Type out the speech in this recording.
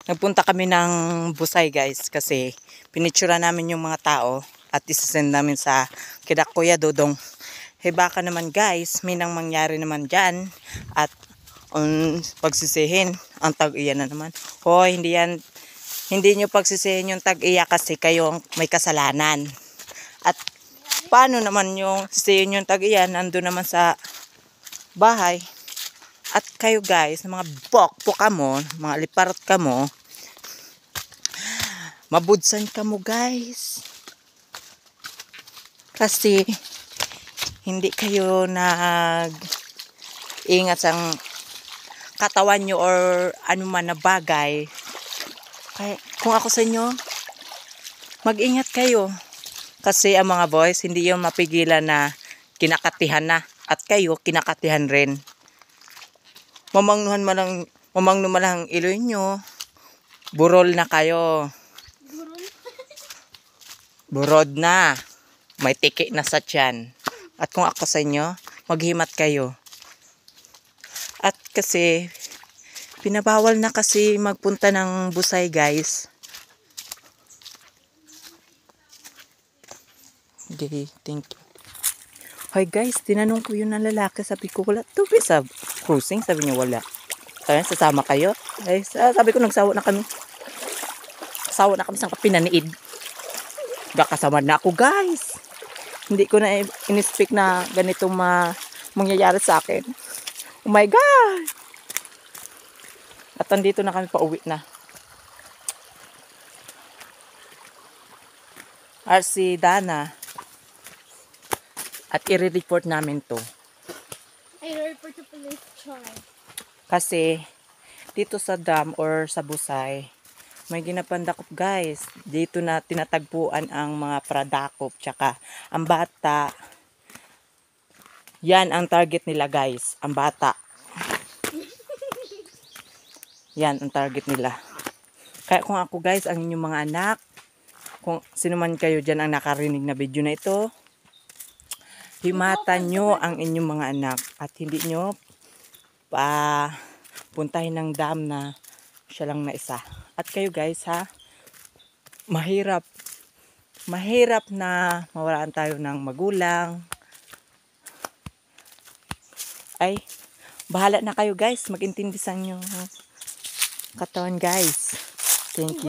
Nagpunta kami ng Busay guys kasi pinitsura namin yung mga tao at isasend namin sa kina Kuya Dodong. Hey baka naman guys, may nang mangyari naman dyan at pagsisihin ang tag-iya na naman. Hoy, hindi nyo pagsisihin yung tag-iya kasi kayo may kasalanan. At paano naman yung sisihin yung tag-iya nandun naman sa bahay. At kayo guys, mga pokpok ka mo, mga liparot ka mo, mabudsan ka mo guys. Kasi hindi kayo nag-ingat sa katawan nyo or anuman na bagay. Kaya kung ako sa inyo, mag-ingat kayo. Kasi ang mga boys, hindi yung mapigilan na kinakatihan na. At kayo, kinakatihan rin. Mamangnuhan malang iloy nyo. Burol na kayo. Burod na. May tiki na sa tiyan. At kung ako sa inyo, maghimat kayo. At kasi, pinabawal na kasi magpunta ng Busay guys. Okay, thank you. Hi guys, tinanong ko yun ng lalaki. Sabi ko, wala tubig sa cruising. Sabi niya, wala. Kaya sasama kayo. Ay, sabi ko, nagsawa na kami. Sawa na kami sa pinaniid. Kasama na ako guys. Hindi ko na in-speak na ganitong mangyayari sa akin. Oh my God! At andito na kami, pauwi na. RC Dana. At i-report namin to. I-report to police charge. Kasi dito sa dam or sa Busay, may ginapandakop guys. Dito na tinatagpuan ang mga pradakop. Tsaka ang bata. Yan ang target nila guys. Ang bata. Yan ang target nila. Kaya kung ako guys, ang inyong mga anak, kung sino man kayo dyan ang nakarinig na video na ito, himatan nyo ang inyong mga anak. At hindi nyo puntahin ng dam na siya lang na isa. At kayo guys ha, mahirap na mawalaan tayo ng magulang. Ay, bahala na kayo guys, mag-intindi sa inyo katawan guys. Thank you.